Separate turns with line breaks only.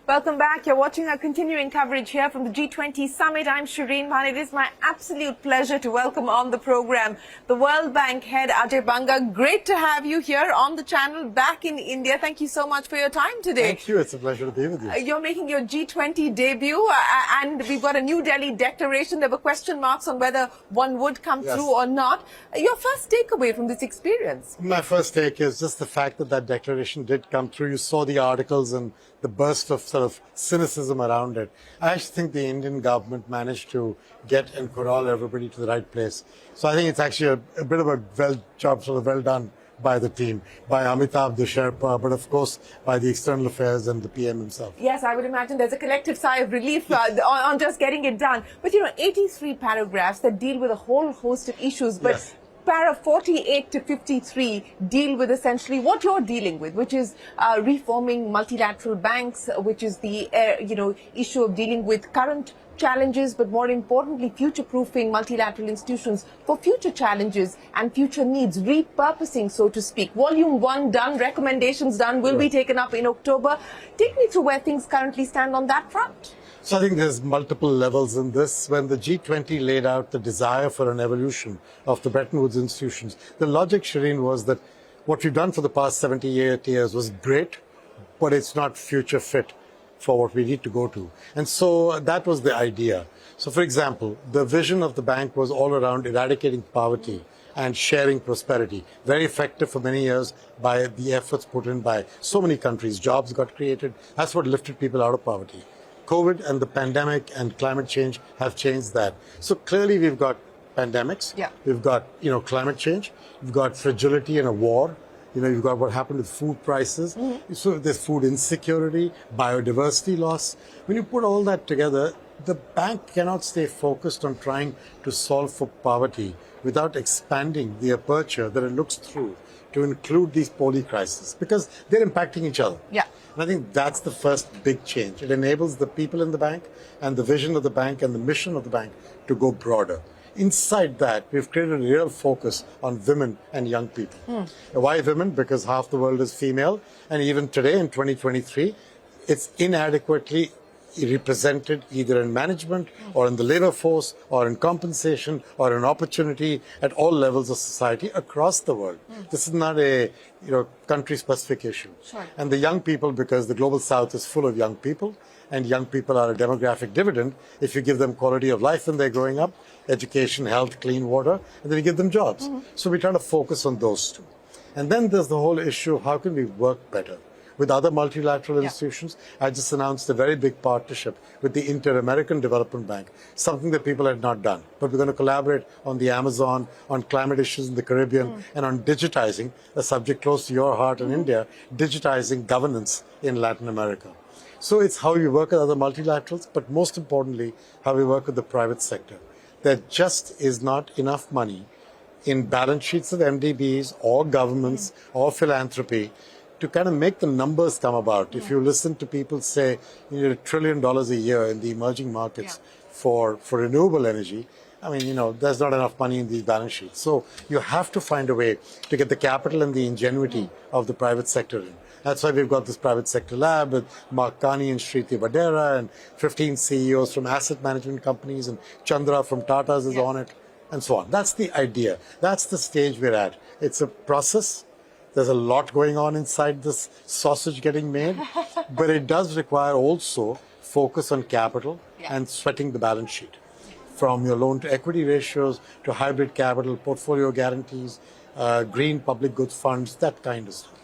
Welcome back. You're watching our continuing coverage here from the G20 Summit. I'm Shireen Bhan. It is my absolute pleasure to welcome on the program the World Bank head, Ajay Banga. Great to have you here on the channel back in India. Thank you so much for your time today.
Thank you. It's a pleasure to be with you.
You're making your G20 debut and we've got a New Delhi declaration. There were question marks on whether one would come through or not. Your first takeaway from this experience?
My first take is just the fact that that declaration did come through. You saw the articles and the burst of sort of cynicism around it. I actually think the Indian government managed to get and corral everybody to the right place. So I think it's actually a bit of a well done by the team, by Amitabh, the Sherpa, but of course by the External Affairs and the PM himself.
Yes, I would imagine there's a collective sigh of relief on just getting it done. But 83 paragraphs that deal with a whole host of issues. But
yes.
Para 48 to 53 deal with essentially what you're dealing with, which is reforming multilateral banks, which is the issue of dealing with current challenges, but more importantly, future-proofing multilateral institutions for future challenges and future needs, repurposing, so to speak. Volume 1 done, recommendations done, will be taken up in October. Take me through where things currently stand on that front.
So I think there's multiple levels in this. When the G20 laid out the desire for an evolution of the Bretton Woods institutions, the logic, Shireen, was that what we've done for the past 78 years was great, but it's not future fit for what we need to go to. And so that was the idea. So for example, the vision of the bank was all around eradicating poverty and sharing prosperity. Very effective for many years by the efforts put in by so many countries. Jobs got created. That's what lifted people out of poverty. COVID and the pandemic and climate change have changed that. So clearly we've got pandemics.
Yeah.
We've got, climate change. We've got fragility in a war. You've got what happened with food prices. So there's food insecurity, biodiversity loss. When you put all that together, the bank cannot stay focused on trying to solve for poverty without expanding the aperture that it looks through to include these poly crises, because they're impacting each other.
Yeah.
And I think that's the first big change. It enables the people in the bank and the vision of the bank and the mission of the bank to go broader. Inside that, we've created a real focus on women and young people. Why women? Because half the world is female, and even today in 2023, it's inadequately represented either in management or in the labor force or in compensation or in opportunity at all levels of society across the world. This is not a country specific issue.
Sure.
And the young people, because the global south is full of young people, and young people are a demographic dividend if you give them quality of life when they're growing up, education, health, clean water, and then you give them jobs. So we try to focus on those two. And then there's the whole issue of how can we work better with other multilateral institutions. I just announced a very big partnership with the Inter-American Development Bank, something that people had not done. But we're going to collaborate on the Amazon, on climate issues in the Caribbean, and on digitizing, a subject close to your heart in India, digitizing governance in Latin America. So it's how we work with other multilaterals, but most importantly, how we work with the private sector. There just is not enough money in balance sheets of MDBs or governments or philanthropy to kind of make the numbers come about. If you listen to people say you need $1 trillion a year in the emerging markets for renewable energy, there's not enough money in these balance sheets. So you have to find a way to get the capital and the ingenuity of the private sector in. That's why we've got this private sector lab with Mark Carney and Shriti Vadera and 15 CEOs from asset management companies, and Chandra from Tata's is on it, and so on. That's the idea. That's the stage we're at. It's a process. There's a lot going on inside this sausage getting made, but it does require also focus on capital and sweating the balance sheet. From your loan to equity ratios to hybrid capital, portfolio guarantees, green public goods funds, that kind of stuff.